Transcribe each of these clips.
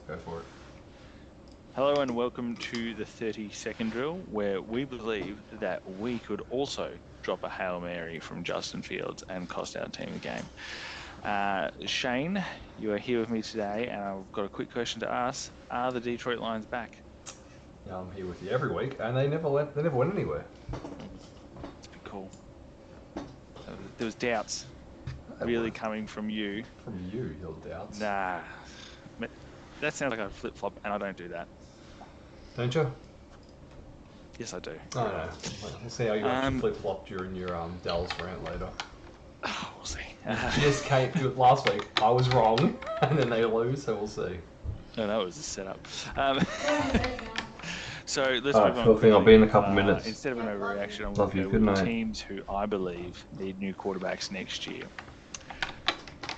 Go for it. Hello and welcome to the 30-second drill, where we believe that we could also drop a Hail Mary from Justin Fields and cost our team a game. Shane, you are here with me today, and I've got a quick question to ask. Are the Detroit Lions back? Yeah, I'm here with you every week, and they never went anywhere. It's pretty cool. There was doubts really coming from you. From you, your doubts. Nah, that sounds like a flip-flop, and I don't do that. Don't you? Yes, I do. Oh, no. We'll see how you actually flip-flop during your Dallas rant later. Oh, we'll see. This came last week. I was wrong, and then they lose, so we'll see. No, that was a setup. So let's move on. Phil, I'll be in a couple minutes. Instead of an overreaction, I'm going to go with teams who I believe need new quarterbacks next year.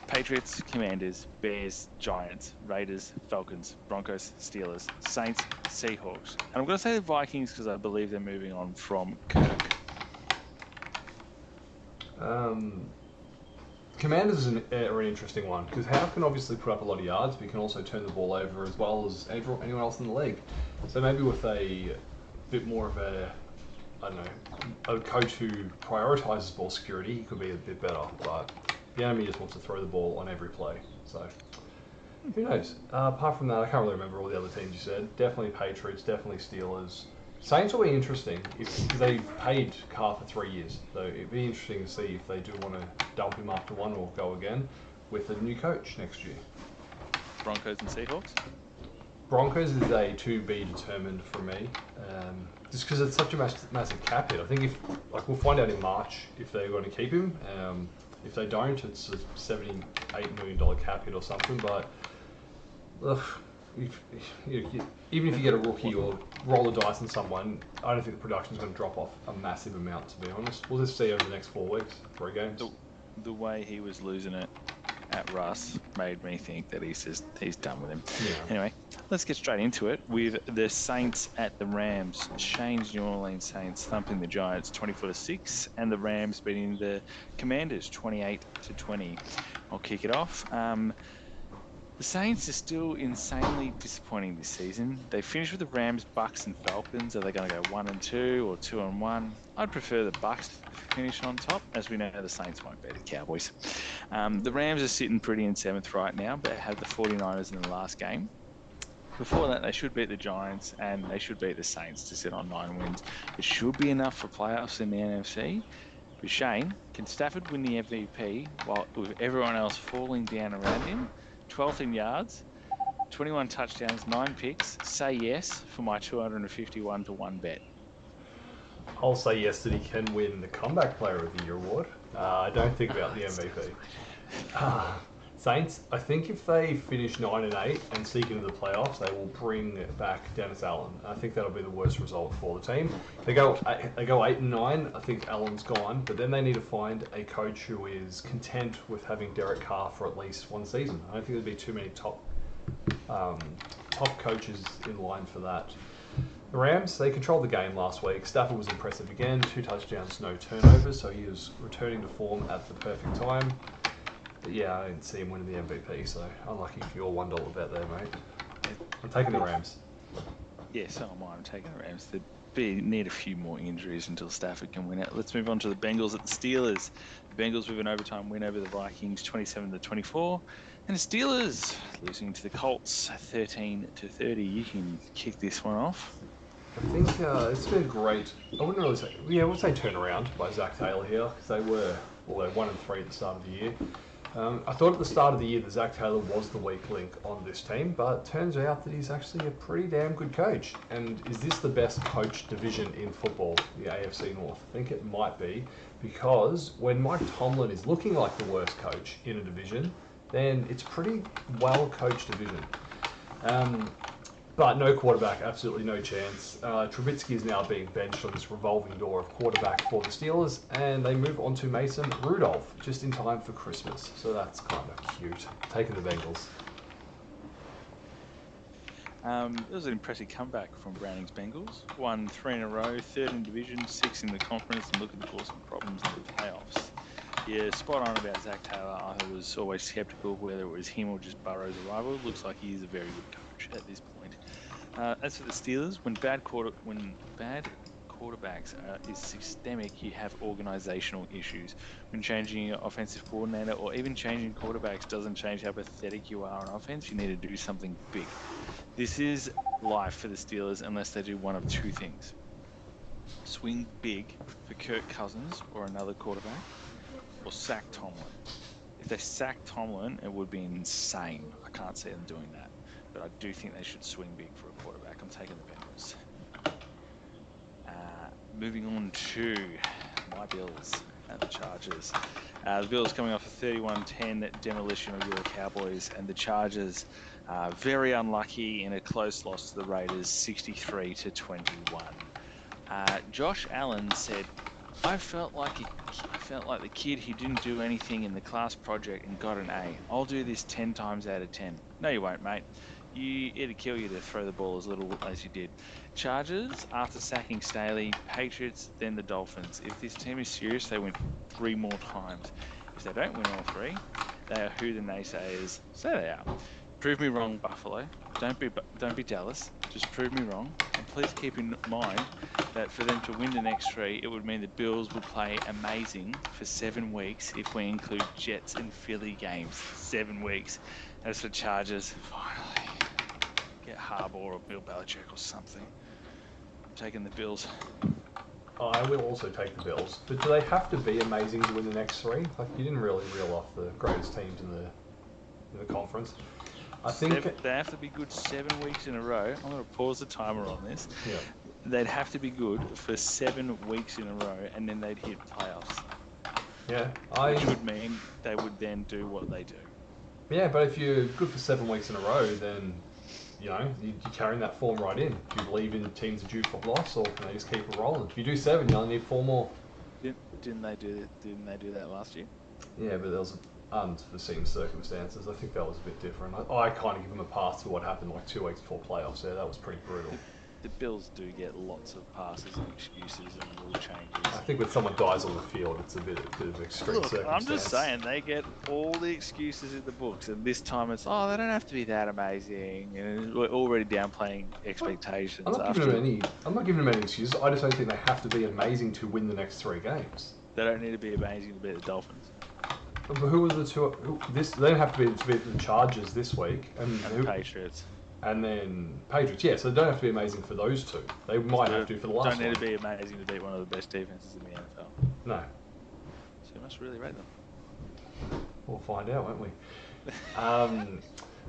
Patriots, Commanders, Bears, Giants, Raiders, Falcons, Broncos, Steelers, Saints, Seahawks. And I'm going to say the Vikings because I believe they're moving on from Kirk. Commanders are an interesting one because Howe can obviously put up a lot of yards, but he can also turn the ball over as well as anyone else in the league. So maybe with a bit more of a coach who prioritises ball security, he could be a bit better. But the enemy just wants to throw the ball on every play. So who knows? Apart from that, I can't really remember all the other teams you said. Definitely Patriots, definitely Steelers. Saints will be interesting because they've paid Carr for 3 years. So it'd be interesting to see if they do want to dump him after one or go again with a new coach next year. Broncos and Seahawks? Broncos is a to be determined for me, just because it's such a massive cap hit. I think we'll find out in March if they're going to keep him. If they don't, it's a $78 million cap hit or something. But even if you get a rookie or roll the dice on someone, I don't think the production's going to drop off a massive amount, to be honest. We'll just see over the next 4 weeks, 3 games. The way he was losing it at Russ made me think that he's done with him. Yeah. Anyway, let's get straight into it with the Saints at the Rams. Shane's New Orleans Saints thumping the Giants 24-6, and the Rams beating the Commanders 28-20. I'll kick it off. The Saints are still insanely disappointing this season. They finished with the Rams, Bucks, and Falcons. Are they going to go 1-2 or 2-1? I'd prefer the Bucks to finish on top, as we know the Saints won't beat the Cowboys. The Rams are sitting pretty in 7th right now, but they had the 49ers in the last game. Before that, they should beat the Giants, and they should beat the Saints to sit on 9 wins. It should be enough for playoffs in the NFC. But Shane, can Stafford win the MVP with everyone else falling down around him? 12th in yards, 21 touchdowns, 9 picks. Say yes for my 251-1 bet. I'll say yes that he can win the Comeback Player of the Year award. I don't think about the MVP. Saints, I think if they finish 9-8 and seek into the playoffs, they will bring back Dennis Allen. I think that'll be the worst result for the team. They go 8-9. I think Allen's gone, but then they need to find a coach who is content with having Derek Carr for at least 1 season. I don't think there'd be too many top coaches in line for that. The Rams, they controlled the game last week. Stafford was impressive again, 2 touchdowns, no turnovers, so he was returning to form at the perfect time. But yeah, I didn't see him winning the MVP, so unlucky for your $1 bet there, mate. I'm taking the Rams. Yeah, so am I. I'm taking the Rams. They need a few more injuries until Stafford can win it. Let's move on to the Bengals at the Steelers. The Bengals with an overtime win over the Vikings, 27-24. And the Steelers losing to the Colts, 13-30. You can kick this one off. I think it's been great. I wouldn't really say, I would say turnaround by Zach Taylor here, because they were 1-3 at the start of the year. I thought at the start of the year that Zach Taylor was the weak link on this team, but it turns out that he's actually a pretty damn good coach. And is this the best coach division in football, the AFC North? I think it might be, because when Mike Tomlin is looking like the worst coach in a division, then it's a pretty well-coached division. But no quarterback, absolutely no chance. Trubisky is now being benched on this revolving door of quarterback for the Steelers, and they move on to Mason Rudolph just in time for Christmas. So that's kind of cute. Taking the Bengals. It was an impressive comeback from Browning's Bengals. Won 3 in a row, 3rd in division, 6 in the conference, and looking for some problems in the playoffs. Yeah, spot on about Zach Taylor. I was always sceptical whether it was him or just Burrow's arrival. It looks like he is a very good coach at this point. As for the Steelers, when bad quarterbacks is systemic, you have organizational issues. When changing your offensive coordinator or even changing quarterbacks doesn't change how pathetic you are on offense, you need to do something big. This is life for the Steelers unless they do one of two things. Swing big for Kirk Cousins or another quarterback, or sack Tomlin. If they sack Tomlin, it would be insane. I can't see them doing that. But I do think they should swing big for a quarterback. I'm taking the Bengals. Moving on to my Bills and the Chargers. The Bills coming off a 31-10 demolition of your Cowboys, and the Chargers very unlucky in a close loss to the Raiders, 63-21. Josh Allen said, I felt like the kid who didn't do anything in the class project and got an A. I'll do this 10 times out of 10. No, you won't, mate. It'd kill you to throw the ball as little as you did. Chargers, after sacking Staley, Patriots, then the Dolphins. If this team is serious, they win 3 more times. If they don't win all 3, they are who the naysayers say they are. Prove me wrong, Buffalo. Don't be Dallas. Just prove me wrong. And please keep in mind that for them to win the next 3, it would mean the Bills will play amazing for 7 weeks if we include Jets and Philly games. 7 weeks. As for Chargers, finally, get Harbaugh or Bill Belichick or something. I'm taking the Bills. I will also take the Bills. But do they have to be amazing to win the next 3? Like, you didn't really reel off the greatest teams in the conference. I think they have to be good 7 weeks in a row. I'm going to pause the timer on this. Yeah. They'd have to be good for 7 weeks in a row, and then they'd hit playoffs. Yeah, which would mean they would then do what they do. Yeah, but if you're good for 7 weeks in a row, then you're carrying that form right in. Do you believe in teams are due for loss, or can they just keep it rolling? If you do 7, you only need 4 more. Didn't they do that last year? Yeah, but there was unforeseen circumstances. I think that was a bit different. I kind of give them a pass for what happened like 2 weeks before playoffs. Yeah, that was pretty brutal. The Bills do get lots of passes and excuses and rule changes. I think when someone dies on the field, it's a bit of extreme circumstance. I'm just saying, they get all the excuses in the books, and this time it's, they don't have to be that amazing, and we're already downplaying expectations. I'm not giving them any excuses. I just don't think they have to be amazing to win the next 3 games. They don't need to be amazing to beat the Dolphins. But who was the 2? They don't have to beat the Chargers this week, and the Patriots. And then Patriots, yeah, so they don't have to be amazing for those 2. They might have to for the last one. Don't need to be amazing to beat one of the best defenses in the NFL. No. So you must really rate them. We'll find out, won't we?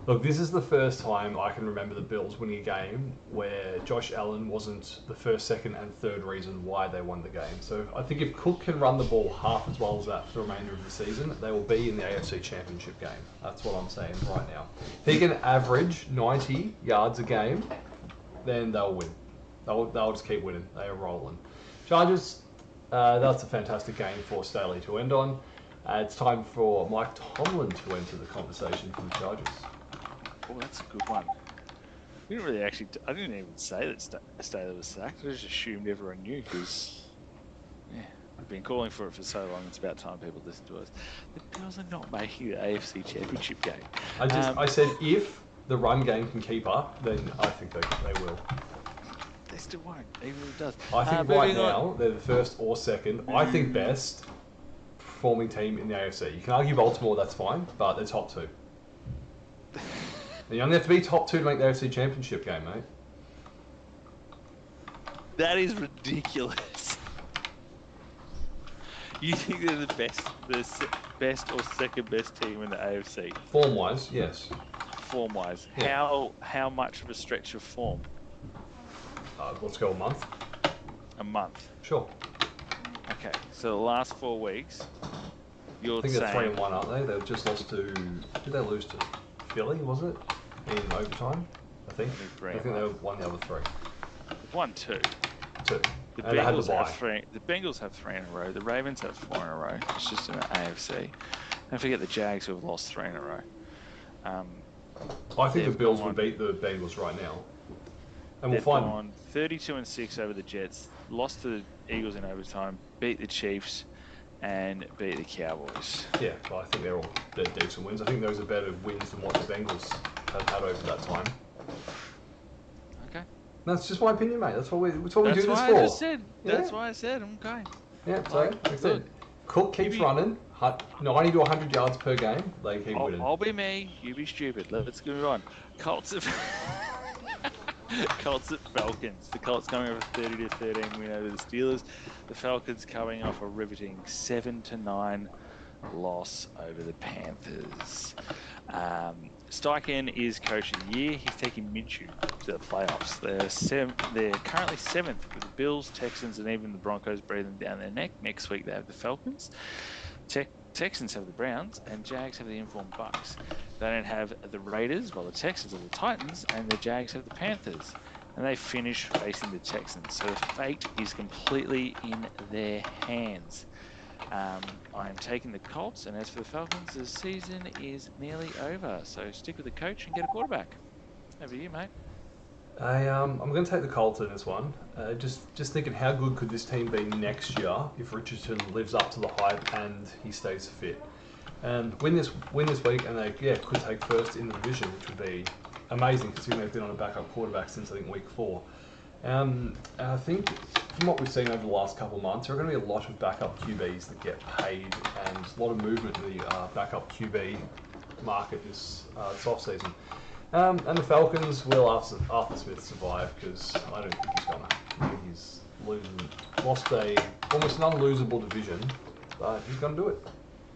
Look, this is the first time I can remember the Bills winning a game where Josh Allen wasn't the first, second, and third reason why they won the game. So I think if Cook can run the ball half as well as that for the remainder of the season, they will be in the AFC Championship game. That's what I'm saying right now. If he can average 90 yards a game, then they'll win. They'll just keep winning. They are rolling. Chargers, that's a fantastic game for Staley to end on. It's time for Mike Tomlin to enter the conversation for the Chargers. Oh, that's a good one. We didn't really I didn't even say that Staley was sacked. I just assumed everyone knew because, we've been calling for it for so long. It's about time people listen to us. The Bills are not making the AFC Championship game. I said if the run game can keep up, then I think they will. They still won't, even if it does. I think right now they're the first or second. I think best performing team in the AFC. You can argue Baltimore, that's fine, but they're top 2. You only have to be top 2 to make the AFC Championship game, mate. That is ridiculous. You think they're the best or second best team in the AFC? Form-wise, yes. Form-wise, yeah. How much of a stretch of form? Let's go a month. A month. Sure. Okay, so the last 4 weeks, I think they're 3-1, aren't they? They've just lost to. Did they lose to Philly? Was it in overtime? I think they won the other 3. 1, 2. 2. The Bengals have 3. The Bengals have 3 in a row. The Ravens have 4 in a row. It's just in the AFC. Don't forget the Jags who have lost 3 in a row. I think the Bills will beat the Bengals right now, and we'll find. They've gone 32-6 over the Jets. Lost to the Eagles in overtime. Beat the Chiefs. and beat the Cowboys. Yeah, well, I think they're decent wins. I think those are better wins than what the Bengals have had over that time. Okay. That's just my opinion, mate. That's what we do this for. That's why I just said. That's why I said. Okay. Yeah, so like I said, Cook keeps running 90 to 100 yards per game. They keep winning. I'll be me. You be stupid. Let's move on. Colts at Falcons. The Colts coming off a 30-13 win over the Steelers. The Falcons coming off a riveting 7-9 loss over the Panthers. Steichen is coach of the year. He's taking Minshew to the playoffs. They're currently 7th with the Bills, Texans, and even the Broncos breathing down their neck. Next week they have the Falcons. Texans have the Browns, and Jags have the informed Bucks. They don't have the Raiders, while the Texans have the Titans, and the Jags have the Panthers. And they finish facing the Texans. So the fate is completely in their hands. I'm taking the Colts, and as for the Falcons, the season is nearly over. So stick with the coach and get a quarterback. Over to you, mate. I'm going to take the Colts in this one. Just thinking, how good could this team be next year if Richardson lives up to the hype and he stays fit? And win this week, and they could take first in the division, which would be amazing considering they've been on a backup quarterback since I think week 4. I think from what we've seen over the last couple of months, there are going to be a lot of backup QBs that get paid, and a lot of movement in the backup QB market this off-season. And the Falcons will Arthur Smith survive, because I don't think he's gonna. I think he's lost almost an unlosable division, but he's gonna do it.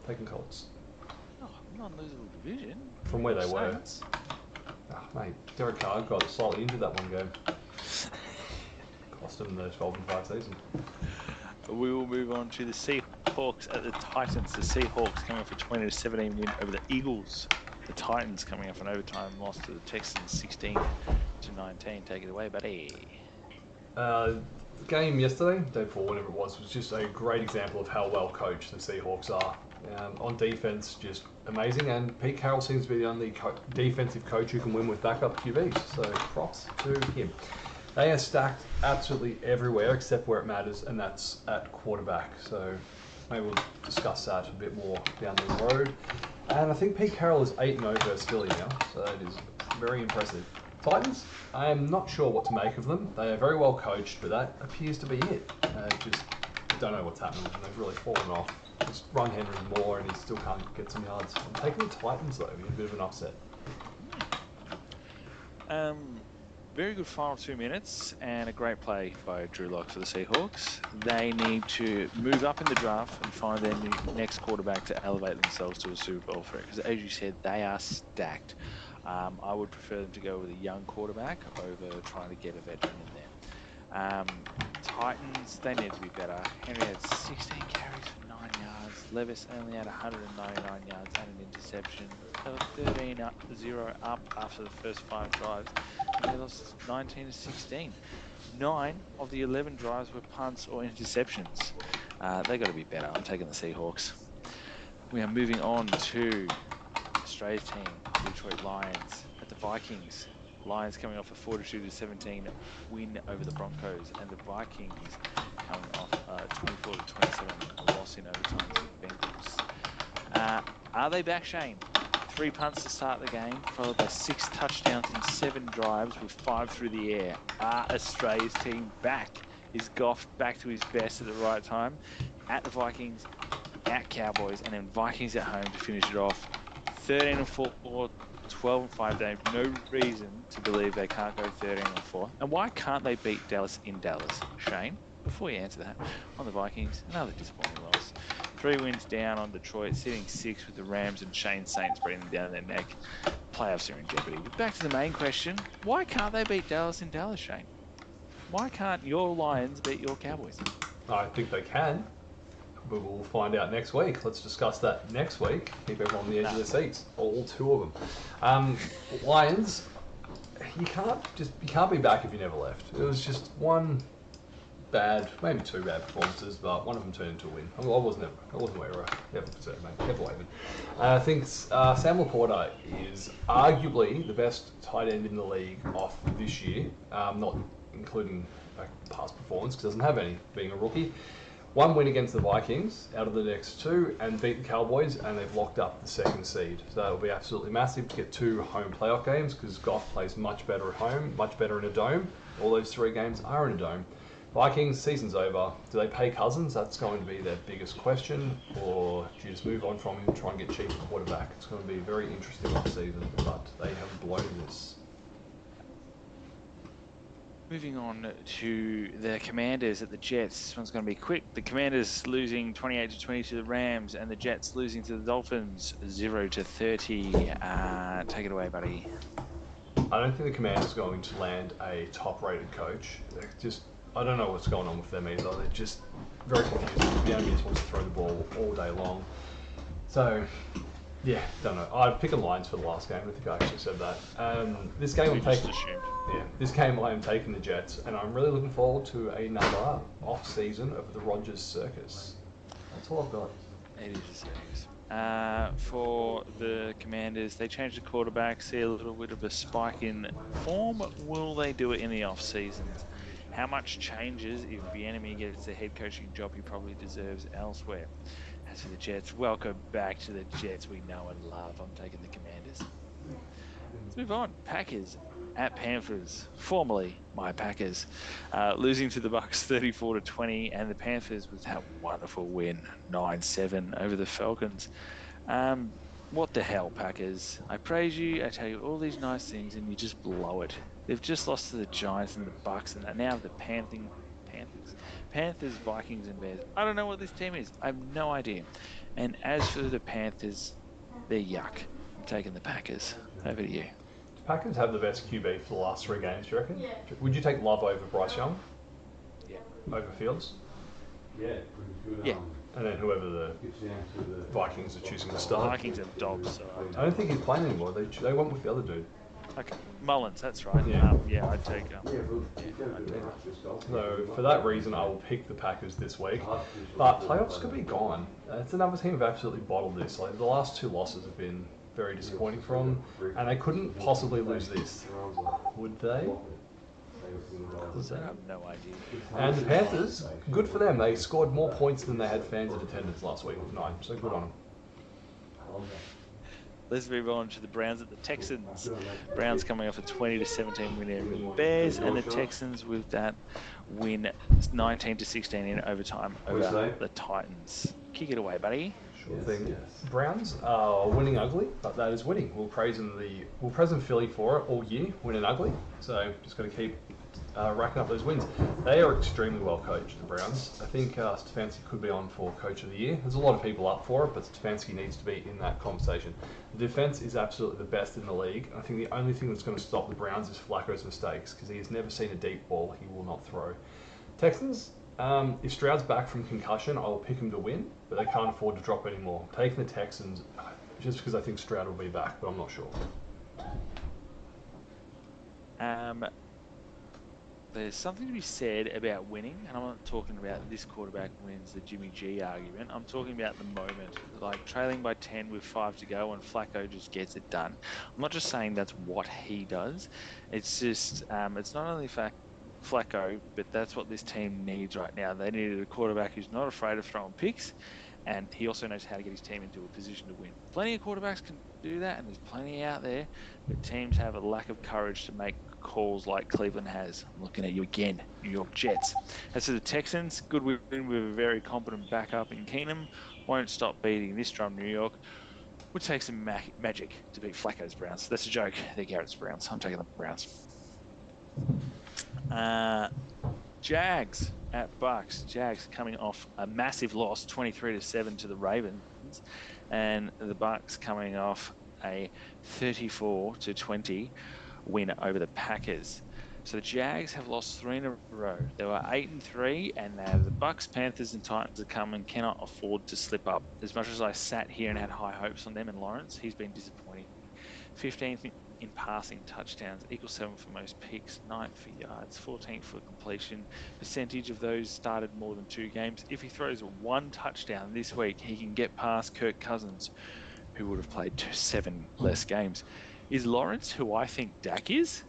Taking Colts. Oh, non-losable division? From where they Saints. were. Oh, mate, Derek Carr got slightly injured that one game. Cost him the 12-5 season. We will move on to the Seahawks at the Titans. The Seahawks coming off a 20-17 win over the Eagles. The Titans coming off an overtime loss to the Texans 16-19. Take it away, buddy. The game yesterday, day before, whenever it was just a great example of how well coached the Seahawks are. On defense, just amazing, and Pete Carroll seems to be the only defensive coach who can win with backup QBs, so props to him. They are stacked absolutely everywhere except where it matters, and that's at quarterback. So maybe we'll discuss that a bit more down the road. And I think Pete Carroll is 8-0 versus Philly now, so that is very impressive. Titans, I am not sure what to make of them. They are very well coached, but that appears to be it. I don't know what's happening, and they've really fallen off. Just run Henry more, and he still can't get some yards. I'm taking the Titans though, in a bit of an upset. Very good final 2 minutes, and a great play by Drew Lock for the Seahawks. They need to move up in the draft and find their next quarterback to elevate themselves to a Super Bowl threat. Because as you said, they are stacked. I would prefer them to go with a young quarterback over trying to get a veteran in there. Titans, they need to be better. Henry had 16 carries for 9 yards. Levis only had 199 yards and an interception. They were 13-0 up after the first 5 drives. And they lost 19-16. 9 of the 11 drives were punts or interceptions. They got to be better. I'm taking the Seahawks. We are moving on to Australia's team, the Detroit Lions, at the Vikings. Lions coming off a 42-17 win over the Broncos, and the Vikings coming off a 24-27 loss in overtime to the Bengals. Are they back, Shane? 3 punts to start the game, followed by 6 touchdowns in 7 drives with 5 through the air. Are Australia's team back? Is Goff back to his best at the right time? At the Vikings, at Cowboys, and then Vikings at home to finish it off. 13-4, 12-5. They have no reason to believe they can't go 13-4. And why can't they beat Dallas in Dallas? Shane, before you answer that, on the Vikings, another disappointing loss. 3 wins down on Detroit, sitting 6 with the Rams and Shane Saints breathing down their neck. Playoffs are in jeopardy. But back to the main question, why can't they beat Dallas in Dallas, Shane? Why can't your Lions beat your Cowboys? I think they can, but we'll find out next week. Let's discuss that next week. Keep everyone on the edge of their seats, all 2 of them. Lions, you can't be back if you never left. It was just one bad, maybe 2 bad performances, but one of them turned into a win. I wasn't aware ever waving. I think Sam Laporta is arguably the best tight end in the league off this year, not including past performance, because he doesn't have any, being a rookie. one win against the Vikings out of the next two and beat the Cowboys, and they've locked up the second seed. So that'll be absolutely massive to get 2 home playoff games, because Goff plays much better at home, much better in a dome. All those 3 games are in a dome. Vikings, season's over. Do they pay Cousins? That's going to be their biggest question. Or do you just move on from him and try and get cheap quarterback? It's going to be a very interesting off-season, but they have blown this. Moving on to the Commanders at the Jets. This one's going to be quick. The Commanders losing 28-20 to the Rams, and the Jets losing to the Dolphins 0-30. Take it away, buddy. I don't think the Commanders are going to land a top-rated coach. I don't know what's going on with them either. They're just very confusing. The enemy wants to throw the ball all day long. So, yeah, don't know. I've picked Lions for the last game. I think I actually said that. This game this game I am taking the Jets, and I'm really looking forward to another off-season of the Rogers Circus. That's all I've got. It is a circus. For the Commanders, they changed the quarterback, see a little bit of a spike in form. Will they do it in the off-season? How much changes if the enemy gets the head coaching job he probably deserves elsewhere? As for the Jets, welcome back to the Jets we know and love. I'm taking the Commanders. Let's move on. Packers at Panthers, formerly my Packers, losing to the Bucks 34-20, and the Panthers with that wonderful win 9-7 over the Falcons. What the hell, Packers? I praise you, I tell you all these nice things, and you just blow it. They've just lost to the Giants and the Bucks, and now the Panthers, Vikings, and Bears. I don't know what this team is. I have no idea. And as for the Panthers, they're yuck. I'm taking the Packers. Over to you. Packers have the best QB for the last 3 games, do you reckon? Yeah. Would you take Love over Bryce Young? Yeah. Over Fields? Yeah. Yeah. And then whoever the Vikings are choosing to start. Vikings have dogs, so I don't think he's playing anymore. They went with the other dude. Okay. Mullins, that's right. Yeah. I'd take So for that reason, I will pick the Packers this week. But playoffs could be gone. It's another team who've absolutely bottled this. Like the last 2 losses have been very disappointing for them, and they couldn't possibly lose this, would they? I have no idea. And the Panthers, good for them. They scored more points than they had fans in attendance last week with 9, so good on them. Let's move on to the Browns at the Texans. Browns coming off a 20-17 win over the Bears, and the Texans with that win 19-16 in overtime over the Titans. Kick it away, buddy. Sure thing. Browns are winning ugly, but that is winning. We'll praise them Philly for it all year, winning ugly. So just got to keep racking up those wins. They are extremely well coached, the Browns. I think Stefanski could be on for Coach of the Year. There's a lot of people up for it, but Stefanski needs to be in that conversation. The defense is absolutely the best in the league. I think the only thing that's going to stop the Browns is Flacco's mistakes, because he has never seen a deep ball he will not throw. Texans, if Stroud's back from concussion, I will pick him to win, but they can't afford to drop anymore. I'm taking the Texans just because I think Stroud will be back, but I'm not sure. There's something to be said about winning, and I'm not talking about this quarterback wins the Jimmy G argument. I'm talking about the moment, like trailing by 10 with 5 to go, and Flacco just gets it done. I'm not just saying that's what he does. It's just, it's not only Flacco, but that's what this team needs right now. They needed a quarterback who's not afraid of throwing picks, and he also knows how to get his team into a position to win. Plenty of quarterbacks can do that, and there's plenty out there, but teams have a lack of courage to make calls like Cleveland has. I'm looking at you again, New York Jets. As for the Texans, good win with a very competent backup in Keenum. Won't stop beating this drum, New York. Would take some magic to beat Flacco's Browns. That's a joke. They're Garrett's Browns. I'm taking the Browns. Jags at Bucks. Jags coming off a massive loss, 23-7 to the Ravens, and the Bucks coming off a 34-20 win over the Packers. So the Jags have lost 3 in a row. They were 8-3, and now the Bucks, Panthers, and Titans are coming. Cannot afford to slip up. As much as I sat here and had high hopes on them and Lawrence, he's been disappointing. 15th in passing touchdowns, equals 7 for most picks, 9th for yards, 14th for completion. Percentage of those started more than 2 games. If he throws 1 touchdown this week, he can get past Kirk Cousins, who would have played 7 less games. Is Lawrence who I think Dak is?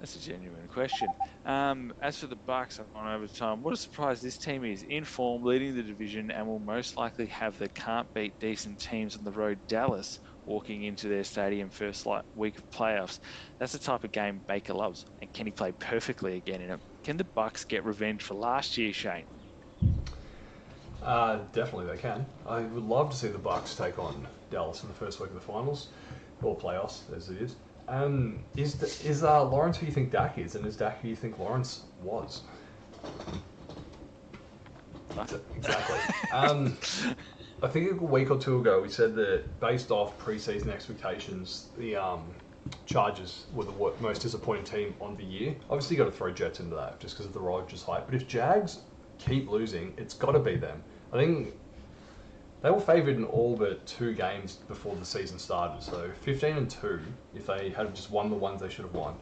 That's a genuine question. As for the Bucks on overtime, what a surprise this team is. In form, leading the division, and will most likely have the can't beat decent teams on the road Dallas walking into their stadium first week of playoffs. That's the type of game Baker loves, and can he play perfectly again in it? Can the Bucks get revenge for last year, Shane? Definitely they can. I would love to see the Bucks take on Dallas in the first week of the finals, or playoffs as it is. Is Lawrence who you think Dak is, and is Dak who you think Lawrence was? Exactly. I think a week or two ago we said that based off preseason expectations, the Chargers were the most disappointing team on the year. Obviously, you got to throw Jets into that just because of the Rodgers hype. But if Jags keep losing, it's got to be them. I think they were favoured in all but 2 games before the season started. So 15-2, if they had just won the ones they should have won.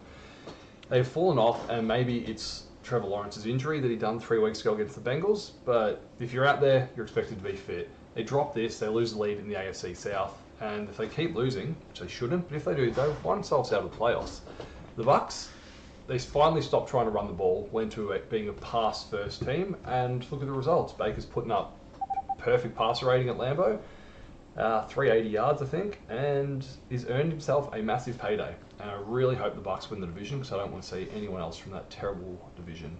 They've fallen off, and maybe it's Trevor Lawrence's injury that he done 3 weeks ago against the Bengals. But if you're out there, you're expected to be fit. They drop this, they lose the lead in the AFC South, and if they keep losing, which they shouldn't, but if they do, they'll find themselves out of the playoffs. The Bucks, they finally stopped trying to run the ball, went to it being a pass-first team, and look at the results. Baker's putting up perfect passer rating at Lambeau, 380 yards, I think, and he's earned himself a massive payday. And I really hope the Bucks win the division because I don't want to see anyone else from that terrible division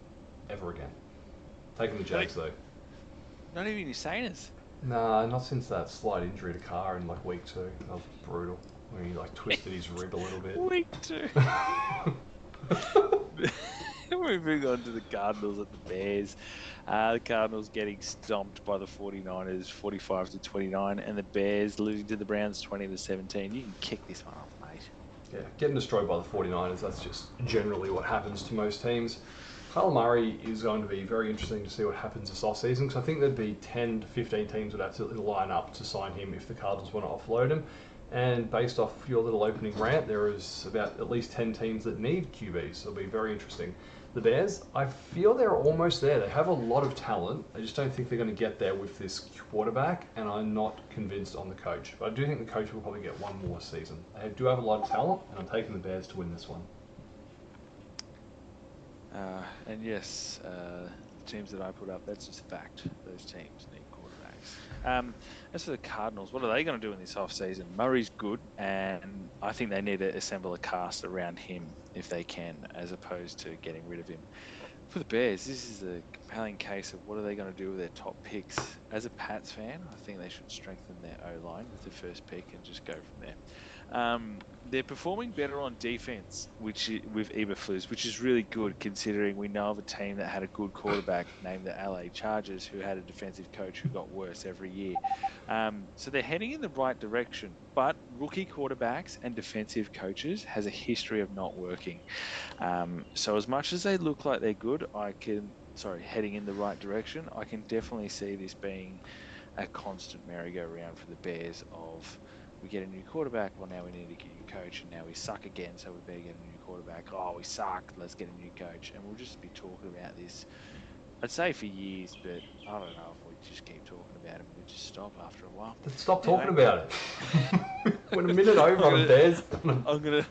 ever again. Taking the Jags, though. Not even your Sainers. Nah, not since that slight injury to Carr in like week 2. That was brutal. When he like twisted his rib a little bit. Week 2. Moving on to the Cardinals and the Bears. The Cardinals getting stomped by the 49ers 45-29, and the Bears losing to the Browns 20-17. You can kick this one off, mate. Yeah, getting destroyed by the 49ers, that's just generally what happens to most teams. Kyle Murray is going to be very interesting to see what happens this offseason because I think there'd be 10 to 15 teams would absolutely line up to sign him if the Cardinals want to offload him. And based off your little opening rant, there is about at least 10 teams that need QBs, so it'll be very interesting. The Bears, I feel they're almost there. They have a lot of talent. I just don't think they're going to get there with this quarterback, and I'm not convinced on the coach. But I do think the coach will probably get one more season. They do have a lot of talent, and I'm taking the Bears to win this one. And yes, the teams that I put up, that's just a fact. Those teams need quarterbacks. As for the Cardinals, what are they going to do in this offseason? Murray's good, and I think they need to assemble a cast around him if they can, as opposed to getting rid of him. For the Bears, this is a compelling case of what are they going to do with their top picks. As a Pats fan, I think they should strengthen their O-line with the first pick and just go from there. They're performing better on defense, with Eberflus, which is really good considering we know of a team that had a good quarterback named the LA Chargers who had a defensive coach who got worse every year. So they're heading in the right direction, but rookie quarterbacks and defensive coaches has a history of not working. So as much as they look like they're good, heading in the right direction, I can definitely see this being a constant merry-go-round for the Bears of we get a new quarterback, well, now we need to get a new coach, and now we suck again, so we better get a new quarterback. Oh, we suck, let's get a new coach. And we'll just be talking about this, I'd say for years, but I don't know if we just keep talking about it and we just stop after a while. Stop talking about it. We're a minute over on the Bears. I'm gonna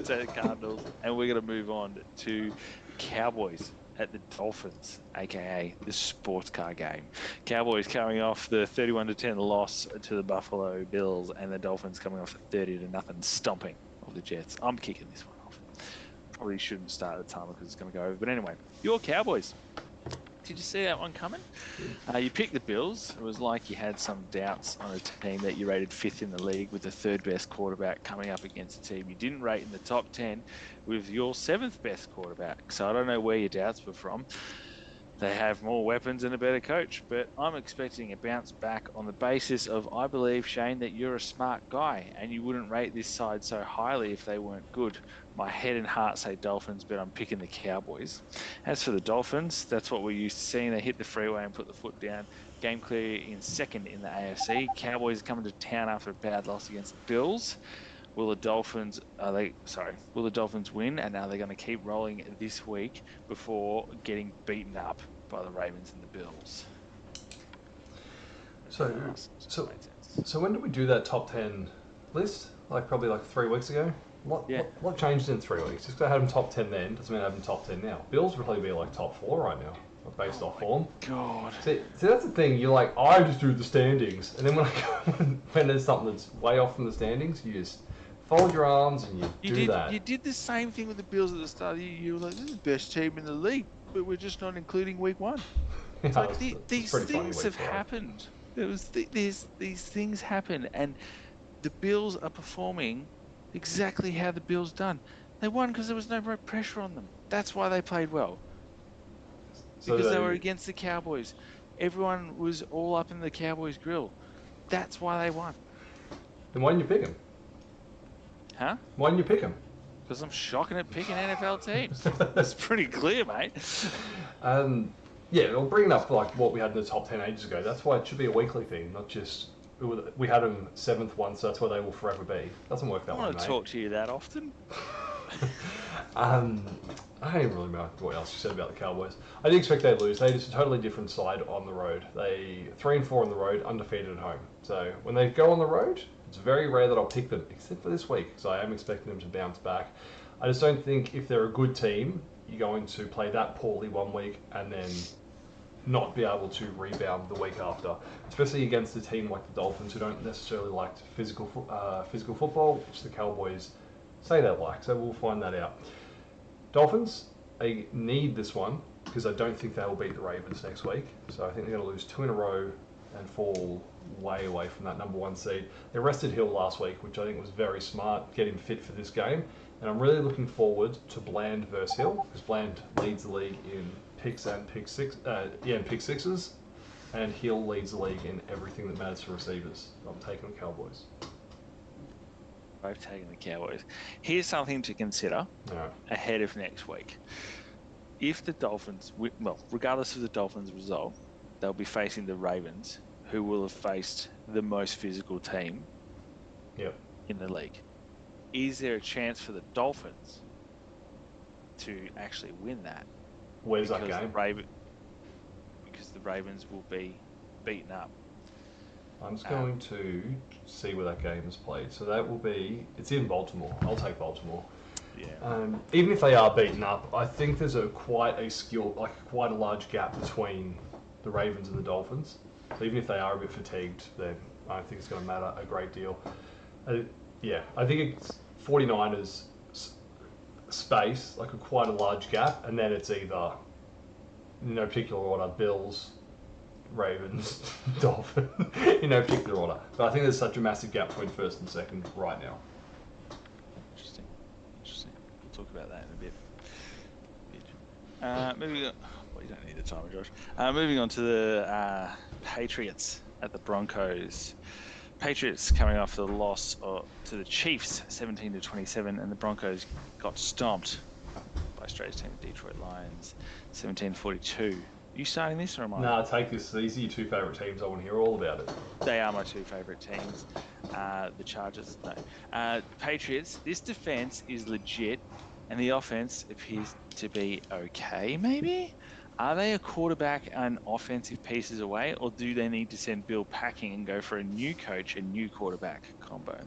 take the Cardinals, and we're gonna move on to Cowboys at the Dolphins, aka the sports car game. Cowboys coming off the 31-10 loss to the Buffalo Bills, and the Dolphins coming off the 30-0 stomping of the Jets. I'm kicking this one off. Probably shouldn't start at the time because it's going to go over. But anyway, your Cowboys. Did you see that one coming? You picked the Bills. It was like you had some doubts on a team that you rated 5th in the league with the 3rd best quarterback coming up against a team you didn't rate in the top 10 with your 7th best quarterback. So I don't know where your doubts were from. They have more weapons and a better coach, but I'm expecting a bounce back on the basis of I believe, Shane, that you're a smart guy and you wouldn't rate this side so highly if they weren't good. My head and heart say Dolphins, but I'm picking the Cowboys. As for the Dolphins, that's what we're used to seeing. They hit the freeway and put the foot down. Game clear in 2nd in the AFC. Cowboys coming to town after a bad loss against the Bills. Will the Dolphins win, and are they going to keep rolling this week before getting beaten up by the Ravens and the Bills? So when did we do that top 10 list? Probably 3 weeks ago. What changed in 3 weeks? Just because I had them top 10 then doesn't mean I have them top 10 now. Bills would probably be like top 4 right now, based off form. God. See, that's the thing. You're like, I just do the standings, and then when there's something that's way off from the standings, you just fold your arms and you do that. You did the same thing with the Bills at the start of the year. You were like, this is the best team in the league, but we're just not including week 1. It's like these things have happened. These things happen, and the Bills are performing exactly how the Bills done. They won because there was no pressure on them. That's why they played well. Because they were against the Cowboys. Everyone was all up in the Cowboys' grill. That's why they won. Then why didn't you pick them? Huh? Why didn't you pick them? Because I'm shocking at picking NFL teams. That's pretty clear, mate. Yeah, we'll bring up like what we had in the top 10 ages ago. That's why it should be a weekly thing, not just we had them 7th once, so that's where they will forever be. Doesn't work that way, mate. I want to talk to you that often. I don't even really know what else you said about the Cowboys. I didn't expect they'd lose. They're just a totally different side on the road. They 3-4 on the road, undefeated at home. So when they go on the road, it's very rare that I'll pick them, except for this week, because I am expecting them to bounce back. I just don't think if they're a good team, you're going to play that poorly one week and then not be able to rebound the week after, especially against a team like the Dolphins who don't necessarily like physical football, which the Cowboys say they like. So we'll find that out. Dolphins, they need this one because I don't think they will beat the Ravens next week. So I think they're going to lose 2 in a row and fall way away from that number 1 seed. They rested Hill last week, which I think was very smart, get him fit for this game. And I'm really looking forward to Bland versus Hill, because Bland leads the league in picks and pick sixes, and Hill leads the league in everything that matters for receivers. I'm taking the Cowboys. Both taking the Cowboys. Here's something to consider ahead of next week. If the Dolphins, regardless of the Dolphins' result, they'll be facing the Ravens, who will have faced the most physical team in the league. Is there a chance for the Dolphins to actually win that? Where's that game? Because the Ravens will be beaten up. I'm just going to see where that game is played. So that will be, it's in Baltimore. I'll take Baltimore. Yeah. Even if they are beaten up, I think there's quite a large gap between the Ravens and the Dolphins. So even if they are a bit fatigued, then I don't think it's going to matter a great deal. I think it's 49ers space, like quite a large gap, and then it's either, in no particular order, Bills, Ravens, Dolphins, in no particular order. But I think there's such a massive gap between first and second right now. Interesting. We'll talk about that in a bit. Moving on. Well, you don't need the timer, Josh. Moving on to the Patriots at the Broncos. Patriots coming off the loss to the Chiefs, 17-27, and the Broncos got stomped by Straits team, Detroit Lions, 17-42. You starting this or am I? No, take this. These are your 2 favourite teams. I want to hear all about it. They are my 2 favourite teams. The Chargers, no. Patriots, this defence is legit, and the offence appears to be okay, maybe? Are they a quarterback and offensive pieces away, or do they need to send Bill packing and go for a new coach and new quarterback combo?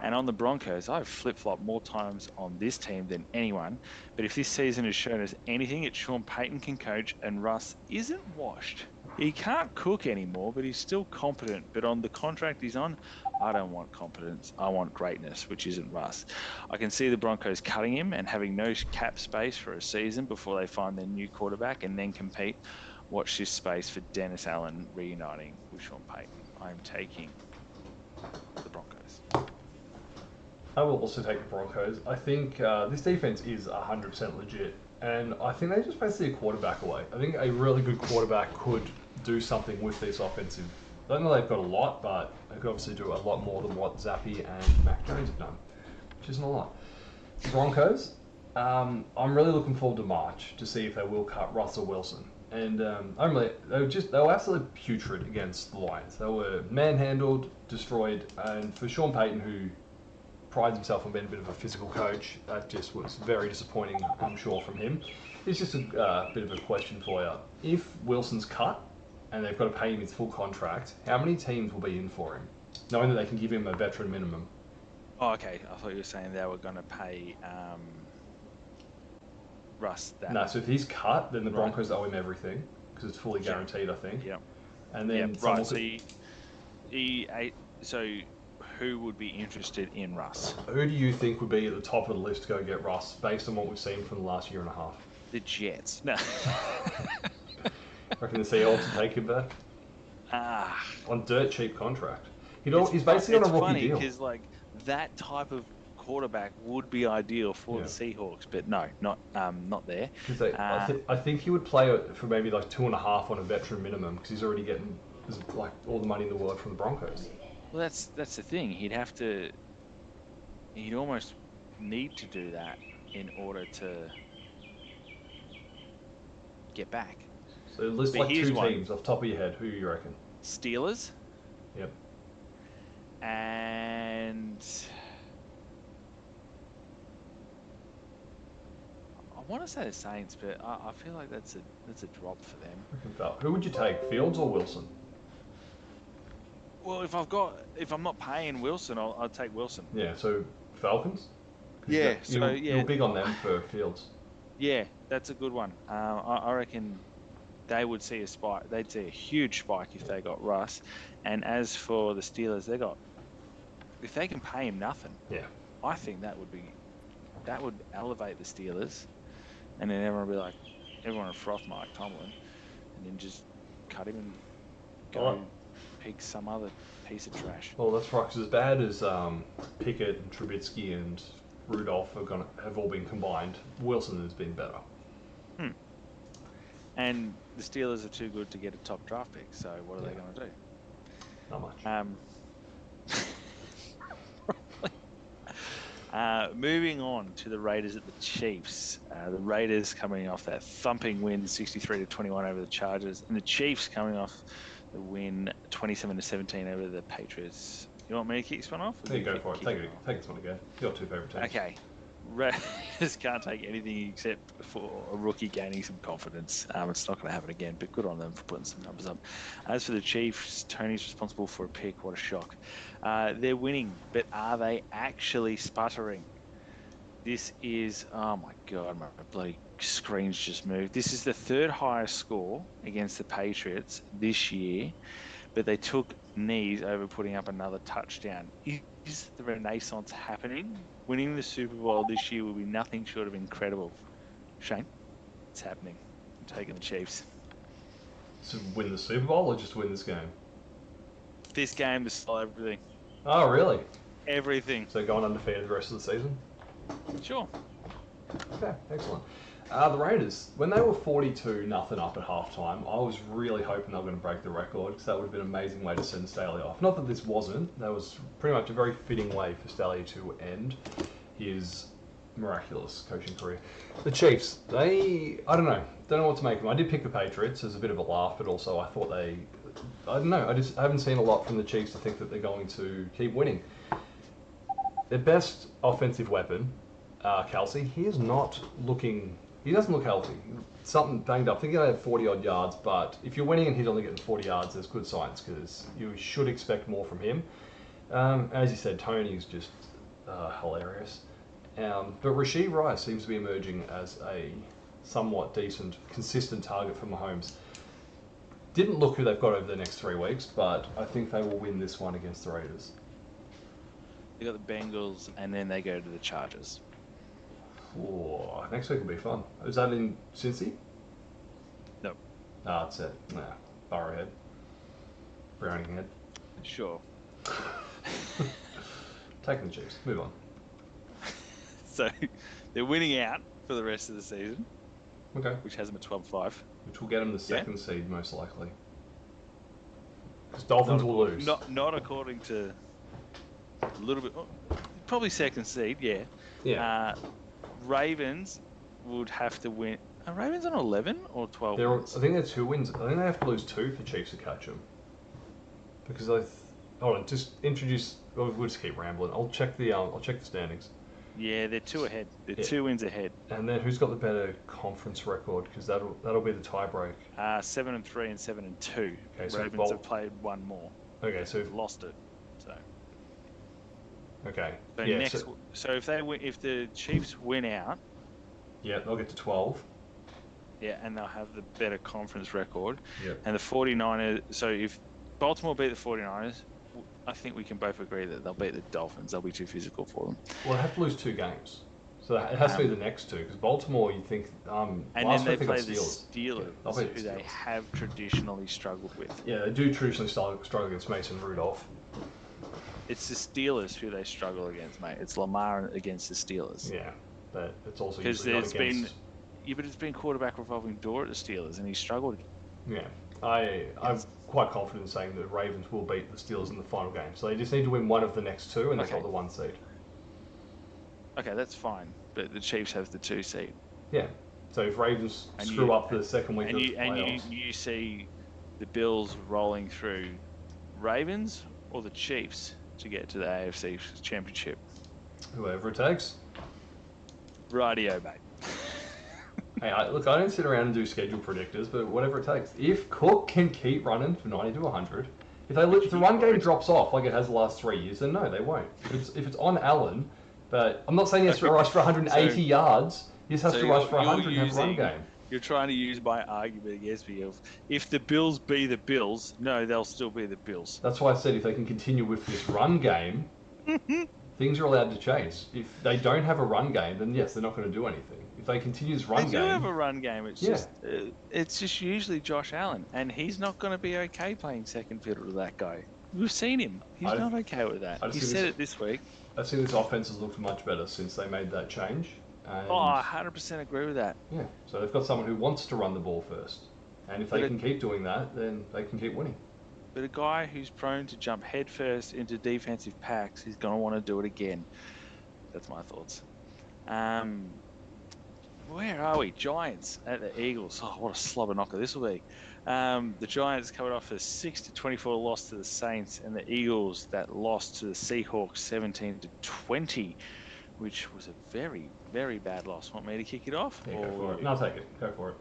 And on the Broncos, I've flip-flopped more times on this team than anyone, but if this season has shown us anything, it's Sean Payton can coach and Russ isn't washed. He can't cook anymore, but he's still competent. But on the contract he's on, I don't want competence. I want greatness, which isn't Russ. I can see the Broncos cutting him and having no cap space for a season before they find their new quarterback and then compete. Watch this space for Dennis Allen reuniting with Sean Payton. I'm taking the Broncos. I will also take the Broncos. I think this defense is 100% legit, and I think they just basically a quarterback away. I think a really good quarterback could do something with this offensive. I don't know they've got a lot, but they could obviously do a lot more than what Zappi and Mac Jones have done, which isn't a lot. Broncos, I'm really looking forward to March to see if they will cut Russell Wilson. And they were absolutely putrid against the Lions. They were manhandled, destroyed, and for Sean Payton, who prides himself on being a bit of a physical coach, that just was very disappointing, I'm sure, from him. It's just a bit of a question for you. If Wilson's cut and they've got to pay him his full contract, how many teams will be in for him, knowing that they can give him a veteran minimum? Oh, okay. I thought you were saying they were going to pay Russ that. No, so if he's cut, then the Right. Broncos owe him everything because it's fully guaranteed, I think. Yep. And Yep. then Right. someone So could, so who would be interested in Russ? who do you think would be at the top of the list to go get Russ based on what we've seen from the last year and a half? The Jets. No. Reckon the Seahawks will take him back Ah. on dirt cheap contract. He's basically on a It's rookie funny deal. because like that type of quarterback would be ideal for the Seahawks, but no, not there. Because I think he would play for maybe like 2.5 on a veteran minimum because he's already getting like all the money in the world from the Broncos. Well, that's the thing. He'd almost need to do that in order to get back. So list But like here's two one. teams off the top of your head. Who do you reckon? Steelers Yep. and I want to say the Saints, but I feel like that's a drop for them. Who would you take, Fields or Wilson? Well, if I'm not paying Wilson, I'll take Wilson. Yeah. So Falcons. Yeah. You're big on them for Fields. Yeah, that's a good one. I reckon they would see a spike. They'd see a huge spike if they got Russ. And as for the Steelers, if they can pay him nothing. Yeah. I think that would elevate the Steelers, and then everyone would be like, everyone would froth Mike Tomlin, and then just cut him and go pick some other piece of trash. Well, that's right. Because as bad as Pickett and Trubisky and Rudolph have all been combined, Wilson has been better. And the Steelers are too good to get a top draft pick, so what are they going to do? Not much. Moving on to the Raiders at the Chiefs. The Raiders coming off that thumping win, 63-21 over the Chargers, and the Chiefs coming off the win, 27-17 over the Patriots. You want me to kick this one off? There you go for it. Take this one again. Your two favourite teams. Okay. Raiders can't take anything except for a rookie gaining some confidence. It's not going to happen again, but good on them for putting some numbers up. As for the Chiefs, Tony's responsible for a pick. What a shock. They're winning, but are they actually sputtering? This is, oh my God, my bloody screen's just moved. This is the third highest score against the Patriots this year, but they took knees over putting up another touchdown. Is the renaissance happening? Winning the Super Bowl this year will be nothing short of incredible. Shane, it's happening. I'm taking the Chiefs. To win the Super Bowl or just win this game? This game to sell everything. Oh, really? Everything. So going undefeated the rest of the season? Sure. Okay, excellent. The Raiders, when they were 42-0 up at halftime, I was really hoping they were going to break the record because that would have been an amazing way to send Staley off. Not that this wasn't. That was pretty much a very fitting way for Staley to end his miraculous coaching career. The Chiefs, I don't know what to make of them. I did pick the Patriots as a bit of a laugh, but also I thought I don't know. I haven't seen a lot from the Chiefs to think that they're going to keep winning. Their best offensive weapon, Kelsey, he doesn't look healthy. Something banged up. I think he had 40-odd yards, but if you're winning and he's only getting 40 yards, there's good signs because you should expect more from him. As you said, Tony's just hilarious. But Rashee Rice seems to be emerging as a somewhat decent, consistent target for Mahomes. Didn't look who they've got over the next 3 weeks, but I think they will win this one against the Raiders. They got the Bengals, and then they go to the Chargers. Oh, next week will be fun. Is that in Cincy? No. It's at Burrowhead. Browning Head. Sure. Taking the Chiefs. Move on. So they're winning out for the rest of the season. Okay. Which has them at 12-5. Which will get them the second seed, most likely. Because Dolphins will lose. Not according to a little bit. Probably second seed, yeah. Yeah. Ravens would have to win. Are Ravens on 11 or 12 wins? I think they're 2 wins. I think they have to lose 2 for Chiefs to catch them. Because hold on, just introduce. We'll just keep rambling. I'll check the standings. Yeah, they're 2 ahead. They're 2 wins ahead. And then who's got the better conference record? Because that'll be the tie break. 7-3 and 7-2. Okay, so Ravens have played 1 more. Okay, so lost it. So. Okay. So Yeah. so if the Chiefs win out, Yeah, they'll get to 12. yeah, and they'll have the better conference record. Yep. And the 49ers, so if Baltimore beat the 49ers, I think we can both agree that they'll beat the Dolphins. They'll be too physical for them. Well, they have to lose 2 games. So it has to be the next 2, because Baltimore, you think, and last then week they play got the Steelers, yeah, who they have traditionally struggled with. Yeah, they do traditionally struggle against Mason Rudolph. It's the Steelers who they struggle against, mate. It's Lamar against the Steelers. Yeah, but it's also because usually not against... but it's been quarterback revolving door at the Steelers, and he struggled. Yeah, I'm quite confident in saying that the Ravens will beat the Steelers in the final game. So they just need to win one of the next 2, and they've got the 1 seed. Okay, that's fine. But the Chiefs have the 2 seed. Yeah. So if Ravens screw up the second week of the playoffs... And you see the Bills rolling through Ravens or the Chiefs to get to the AFC Championship? Whoever it takes. Rightio, mate. Hey, I don't sit around and do schedule predictors, but whatever it takes. If Cook can keep running for 90 to 100, if the run game drops off like it has the last 3 years, then no, they won't. If it's on Allen, but I'm not saying he has to rush for 180 yards. He just has to rush for 100 and have a run game. You're trying to use my argument against me of if the Bills be the Bills, no, they'll still be the Bills. That's why I said if they can continue with this run game, things are allowed to change. If they don't have a run game, then yes, they're not going to do anything. If they continue this run game... They do have a run game. It's just usually Josh Allen, and he's not going to be okay playing second fiddle to that guy. We've seen him. He's not okay with that. He said it this week. I've seen this offense has looked much better since they made that change. And I 100% agree with that. Yeah, so they've got someone who wants to run the ball first. And if they can keep doing that, then they can keep winning. But a guy who's prone to jump headfirst into defensive packs, he's going to want to do it again. That's my thoughts. Where are we? Giants at the Eagles. Oh, what a slobber knocker this will be. The Giants covered off a 6-24 loss to the Saints, and the Eagles that lost to the Seahawks 17-20, which was a very, very bad loss. Want me to kick it off? Yeah, go for it. No, I'll take it. Go for it.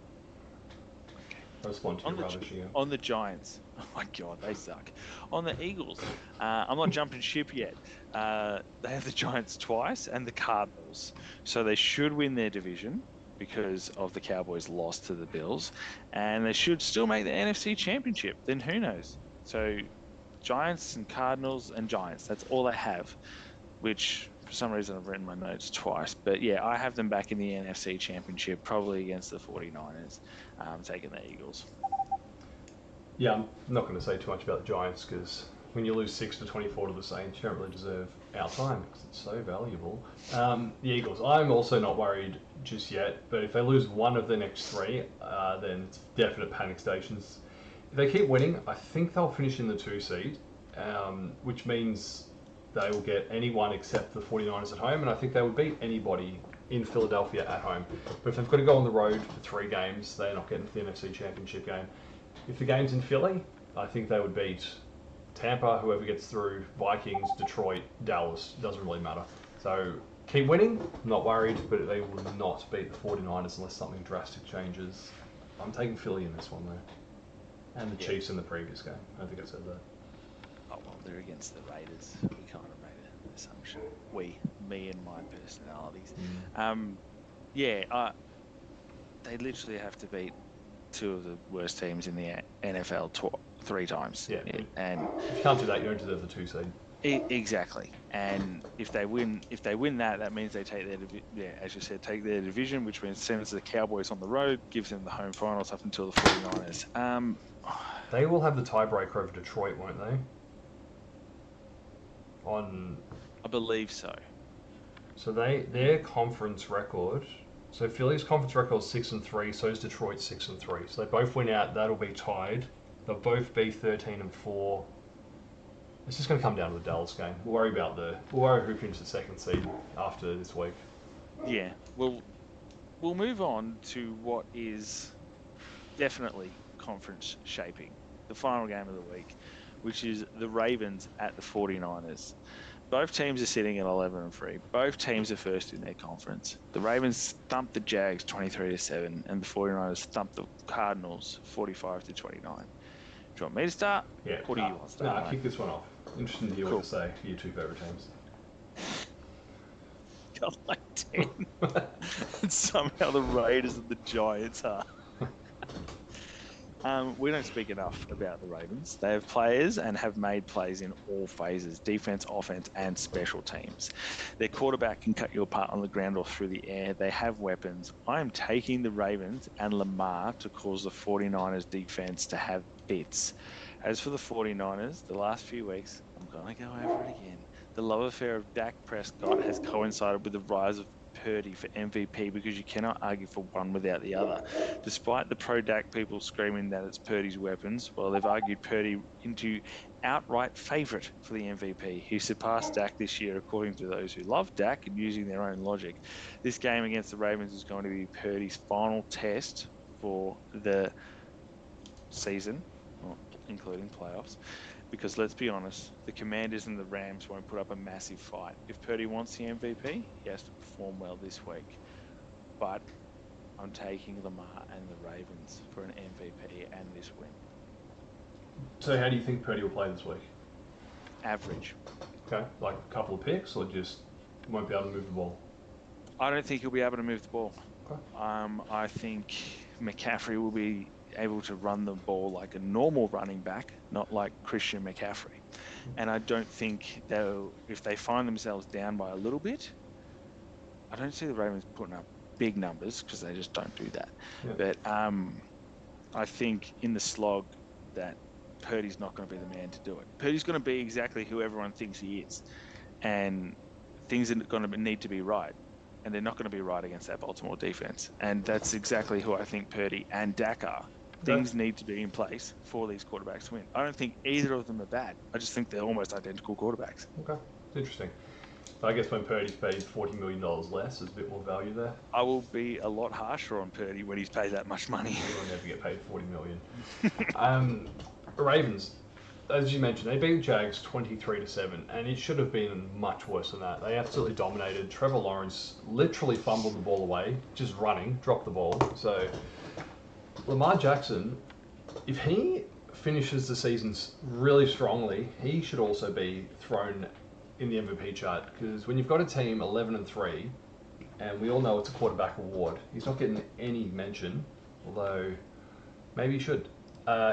I'll respond to your rubbish here. On the Giants. Oh my God, they suck. On the Eagles, I'm not jumping ship yet. They have the Giants twice and the Cardinals. So they should win their division because of the Cowboys' loss to the Bills. And they should still make the NFC Championship. Then who knows? So Giants and Cardinals and Giants. That's all they have, which... For some reason, I've written my notes twice. But yeah, I have them back in the NFC Championship, probably against the 49ers, taking the Eagles. Yeah, I'm not going to say too much about the Giants because when you lose 6-24 to the Saints, you don't really deserve our time because it's so valuable. The Eagles, I'm also not worried just yet, but if they lose one of the next 3, then it's definite panic stations. If they keep winning, I think they'll finish in the 2 seed, which means... they will get anyone except the 49ers at home, and I think they would beat anybody in Philadelphia at home. But if they've got to go on the road for 3 games, they're not getting to the NFC Championship game. If the game's in Philly, I think they would beat Tampa, whoever gets through, Vikings, Detroit, Dallas, doesn't really matter. So keep winning, not worried, but they will not beat the 49ers unless something drastic changes. I'm taking Philly in this one though. And the Chiefs in the previous game. I don't think I said that. Oh, well, they're against the Raiders. We kind of made an assumption. Me and my personalities. They literally have to beat 2 of the worst teams in the NFL 3 times. Yeah, and if you can't do that, you don't deserve the 2 seed. Exactly. And if they win that means they take as you said, take their division, which means sends the Cowboys on the road, gives them the home finals up until the 49ers. They will have the tiebreaker over Detroit, won't they? I believe so. So their conference record. So Philly's conference record is 6-3. So is Detroit's 6-3. So they both win out. That'll be tied. They'll both be 13-4. It's just going to come down to the Dallas game. We'll worry who finishes the 2nd seed after this week. Yeah. We'll move on to what is definitely conference shaping. The final game of the week, which is the Ravens at the 49ers. Both teams are sitting at 11-3. Both teams are first in their conference. The Ravens thumped the Jags 23-7, and the 49ers thumped the Cardinals 45-29. Do you want me to start? Yeah. Or do you want to start? No, I'll kick this one off. Interesting to hear what to say for your 2 favourite teams. got like 10. And somehow the Raiders and the Giants are. We don't speak enough about the Ravens. They have players and have made plays in all phases, defense, offense, and special teams. Their quarterback can cut you apart on the ground or through the air. They have weapons. I am taking the Ravens and Lamar to cause the 49ers defense to have fits. As for the 49ers, the last few weeks, I'm going to go over it again. The love affair of Dak Prescott has coincided with the rise of Purdy for MVP because you cannot argue for one without the other. Despite the pro-Dak people screaming that it's Purdy's weapons, well, they've argued Purdy into outright favourite for the MVP. He surpassed Dak this year, according to those who love Dak and using their own logic. This game against the Ravens is going to be Purdy's final test for the season, including playoffs. Because let's be honest, the Commanders and the Rams won't put up a massive fight. If Purdy wants the MVP, he has to perform well this week. But I'm taking Lamar and the Ravens for an MVP and this win. So how do you think Purdy will play this week? Average. Okay, like a couple of picks, or just won't be able to move the ball? I don't think he'll be able to move the ball. Okay. I think McCaffrey will be able to run the ball like a normal running back, not like Christian McCaffrey. And I don't think if they find themselves down by a little bit, I don't see the Ravens putting up big numbers because they just don't do that. Yeah. But I think in the slog that Purdy's not going to be the man to do it. Purdy's going to be exactly who everyone thinks he is. And things are going to need to be right. And they're not going to be right against that Baltimore defense. And that's exactly who I think Purdy and Dak are. Things need to be in place for these quarterbacks to win. I don't think either of them are bad. I just think they're almost identical quarterbacks. Okay, it's interesting. So I guess when Purdy's paid $40 million less, there's a bit more value there. I will be a lot harsher on Purdy when he's paid that much money. He'll never get paid $40 million. Ravens, as you mentioned, they beat the Jags 23-7, and it should have been much worse than that. They absolutely dominated. Trevor Lawrence literally fumbled the ball away, just running, dropped the ball. So Lamar Jackson, if he finishes the season really strongly, he should also be thrown in the MVP chart, because when you've got a team 11-3, and we all know it's a quarterback award, he's not getting any mention, although maybe he should.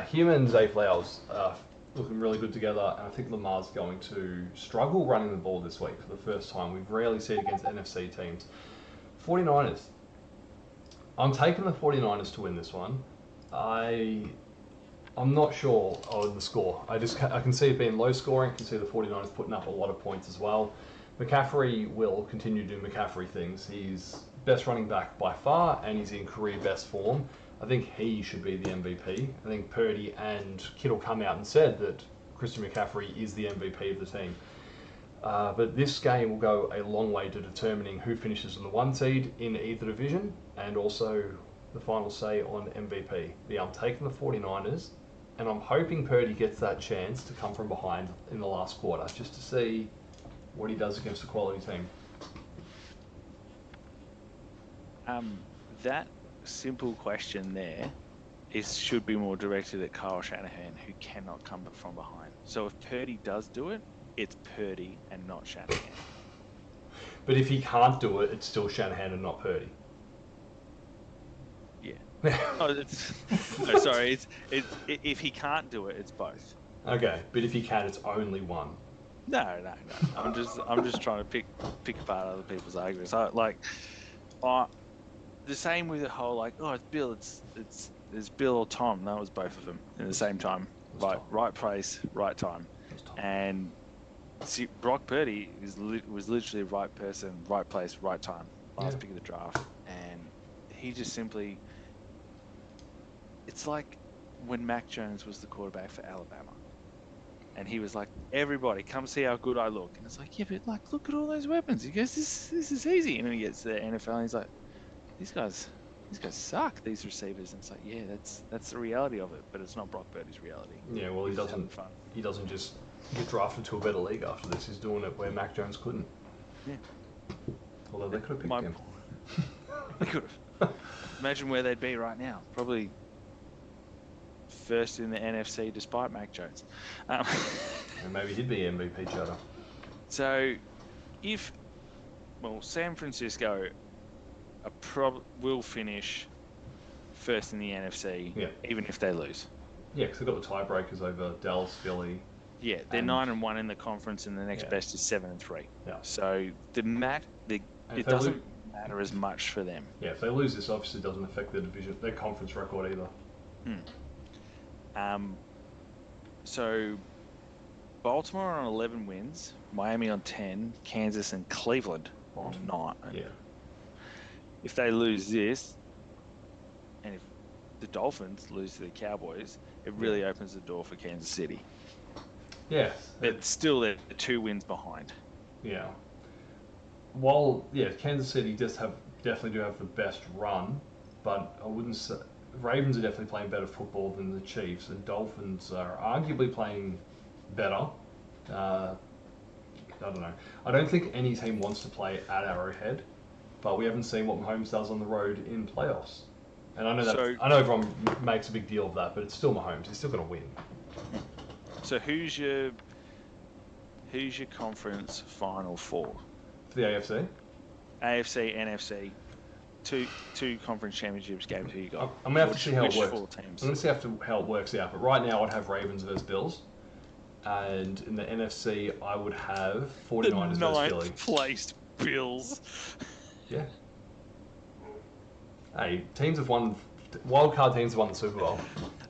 Him and Zay Flowers are looking really good together, and I think Lamar's going to struggle running the ball this week for the first time. We've rarely seen it against NFC teams. 49ers. I'm taking the 49ers to win this one. I'm not sure of the score. I can see it being low scoring. I can see the 49ers putting up a lot of points as well. McCaffrey will continue doing McCaffrey things. He's best running back by far, and he's in career best form. I think he should be the MVP. I think Purdy and Kittle come out and said that Christian McCaffrey is the MVP of the team. But this game will go a long way to determining who finishes in the 1 seed in either division, and also the final say on MVP. Yeah, I'm taking the 49ers, and I'm hoping Purdy gets that chance to come from behind in the last quarter, just to see what he does against a quality team. That simple question there should be more directed at Kyle Shanahan, who cannot come from behind. So if Purdy does do it, it's Purdy and not Shanahan. But if he can't do it, it's still Shanahan and not Purdy. Yeah. Sorry. It's if he can't do it, it's both. Okay, but if he can, it's only one. No. I'm just trying to pick apart other people's arguments. The same with the whole it's Bill. It's Bill or Tom. That was both of them at the same time. Right place, right time. And see, Brock Purdy was literally right person, right place, right time. Last pick of the draft, and he just simply. It's like when Mac Jones was the quarterback for Alabama, and he was like, "Everybody, come see how good I look." And it's like, "Yeah, but look at all those weapons." He goes, "This is easy." And then he gets to the NFL, and he's like, "These guys suck. These receivers." And it's like, "Yeah, that's the reality of it, but it's not Brock Purdy's reality." Yeah, well, he doesn't just get drafted to a better league after this. He's doing it where Mac Jones couldn't. Yeah. Although they could have picked him. They could have. Imagine where they'd be right now. Probably first in the NFC despite Mac Jones. And maybe he'd be MVP chatter. So if Well, San Francisco will finish first in the NFC, Yeah. even if they lose. Yeah, because they've got the tiebreakers over Dallas, Philly. Yeah, they're 9-1 in the conference, and the next best is 7-3. Yeah. So it doesn't matter as much for them. Yeah, if they lose this, obviously doesn't affect their conference record either. So Baltimore on 11 wins, Miami on 10, Kansas and Cleveland on 9. Yeah. If they lose this, and if the Dolphins lose to the Cowboys, it really opens the door for Kansas City. Yeah. But still, they're 2 wins behind. Yeah. While Kansas City definitely do have the best run, but I wouldn't say Ravens are definitely playing better football than the Chiefs, and Dolphins are arguably playing better. I don't know. I don't think any team wants to play at Arrowhead, but we haven't seen what Mahomes does on the road in playoffs. And I know everyone makes a big deal of that, but it's still Mahomes. He's still going to win. So who's your conference final four? For the AFC? AFC, NFC, two conference championships games. Who you got? I'm going to have to see how it works. 4 teams? I'm going to see how it works out. But right now I'd have Ravens versus Bills. And in the NFC, I would have 49ers versus Philly. Placed Bills. Yeah. Hey, teams have won. Wildcard teams have won the Super Bowl.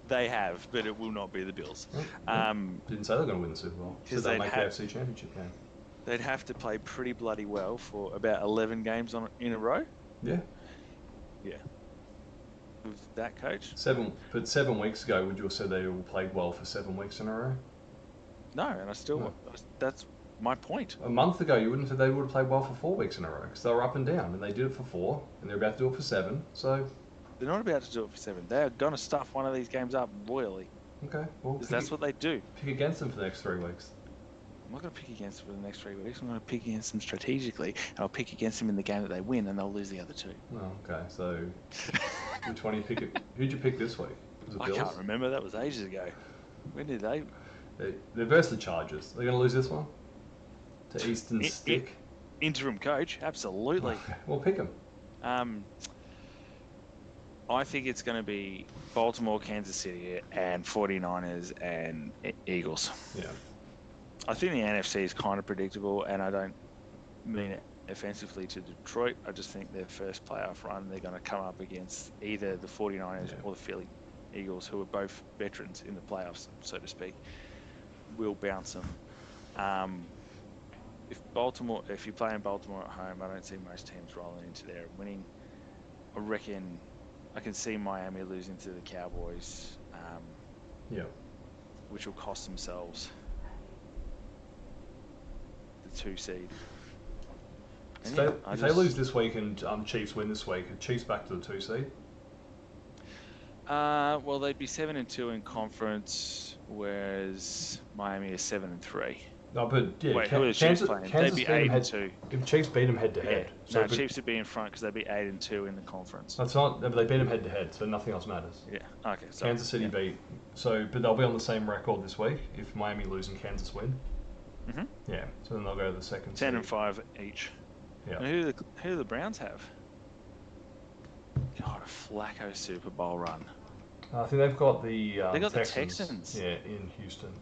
They have, but it will not be the Bills. Didn't say they're going to win the Super Bowl. Because they'll make the AFC Championship game. They'd have to play pretty bloody well for about 11 games in a row. Yeah. Yeah. With that coach. 7 weeks ago, would you have said they all played well for 7 weeks in a row? No, and I still. No. That's my point. A month ago, you wouldn't have said they would have played well for 4 weeks in a row because they were up and down, and they did it for 4, and they're about to do it for 7. So. They're not about to do it for 7. They are going to stuff one of these games up royally. Okay. Well, that's what they do. Pick against them for the next 3 weeks. I'm not going to pick against them for the next 3 weeks. I'm going to pick against them strategically, and I'll pick against them in the game that they win, and they'll lose the other 2. Oh, okay. So, which one do you pick? Who'd you pick this week? Was it I Bills? can't remember. That was ages ago. When did they? They're versus the Chargers. They're going to lose this one to Eastern Stick. Interim coach, absolutely. Okay. Well, pick them. I think it's going to be Baltimore, Kansas City, and 49ers and Eagles. Yeah. I think the NFC is kind of predictable, and I don't mean it offensively to Detroit. I just think their first playoff run, they're going to come up against either the 49ers or the Philly Eagles, who are both veterans in the playoffs, so to speak, will bounce them. If you play in Baltimore at home, I don't see most teams rolling into there and winning. I reckon I can see Miami losing to the Cowboys, which will cost themselves the 2 seed. If they lose this week and Chiefs win this week, are Chiefs back to the 2 seed? Well, they'd be 7-2 in conference, whereas Miami is 7-3. No, but yeah, wait, who are the Chiefs playing? They'd be 8-2. If Chiefs beat them head to head, no, Chiefs would be in front because they'd be 8-2 in the conference. That's not. But they beat them head to head, so nothing else matters. Yeah. Okay. So Kansas City beat. So, but they'll be on the same record this week if Miami lose and Kansas win. Mhm. Yeah. So then they'll go to the second. 10-5 each. Yeah. And who do the Browns have? God, a Flacco Super Bowl run. I think they've got the. They got Texans, the Texans. Yeah, in Houston.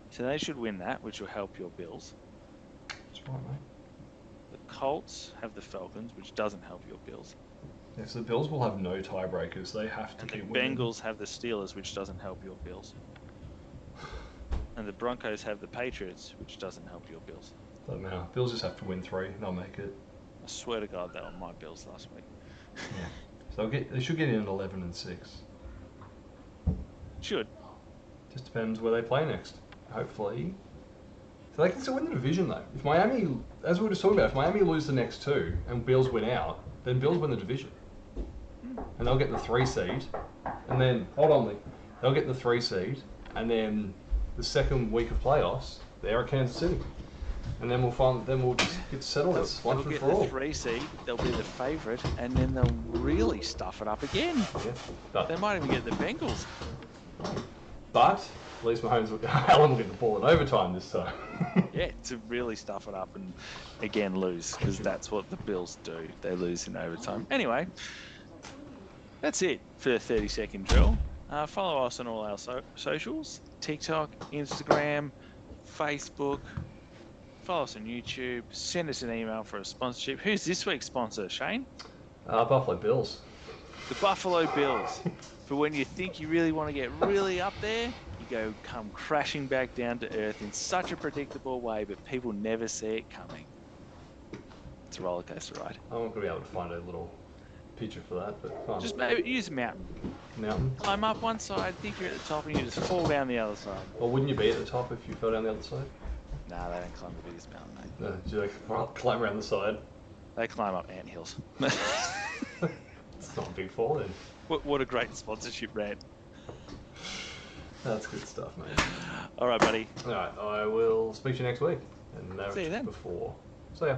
So they should win that, which will help your Bills. That's right, mate. The Colts have the Falcons, which doesn't help your Bills. Yeah, so the Bills will have no tiebreakers. They have to keep winning. The Bengals have the Steelers, which doesn't help your Bills. And the Broncos have the Patriots, which doesn't help your Bills. Doesn't matter. Bills just have to win 3. They'll make it. I swear to God, they were my Bills last week. Yeah. So they should get in at 11-6. Should. Just depends where they play next. Hopefully. So they can still win the division though. If Miami, as we were just talking about, if Miami lose the next 2 and Bills win out, then Bills win the division. And they'll get the 3 seed. And then, hold on, they'll get the 3 seed. And then the second week of playoffs, they're at Kansas City. And then we'll just get settled once and for all. They'll get the 3 seed, they'll be the favourite, and then they'll really stuff it up again. Yeah, they might even get the Bengals. But at least Allen will get the ball in overtime this time. Yeah, to really stuff it up and again lose, because that's what the Bills do. They lose in overtime. Anyway, that's it for the 30-second drill. Follow us on all our socials: TikTok, Instagram, Facebook. Follow us on YouTube. Send us an email for a sponsorship. Who's this week's sponsor, Shane? Buffalo Bills. The Buffalo Bills. For when you think you really want to get really up there, you come crashing back down to earth in such a predictable way, but people never see it coming. It's a roller coaster ride. I'm not going to be able to find a little picture for that, but fine. Just maybe use a mountain. Mountain? Climb up one side, think you're at the top, and you just fall down the other side. Well, wouldn't you be at the top if you fell down the other side? Nah, they don't climb the biggest mountain, mate. No, do you like climb around the side? They climb up anthills. It's not a big fall then. What a great sponsorship rant. That's good stuff, mate. All right, buddy. Alright, I will speak to you next week. And See you then. before. See ya.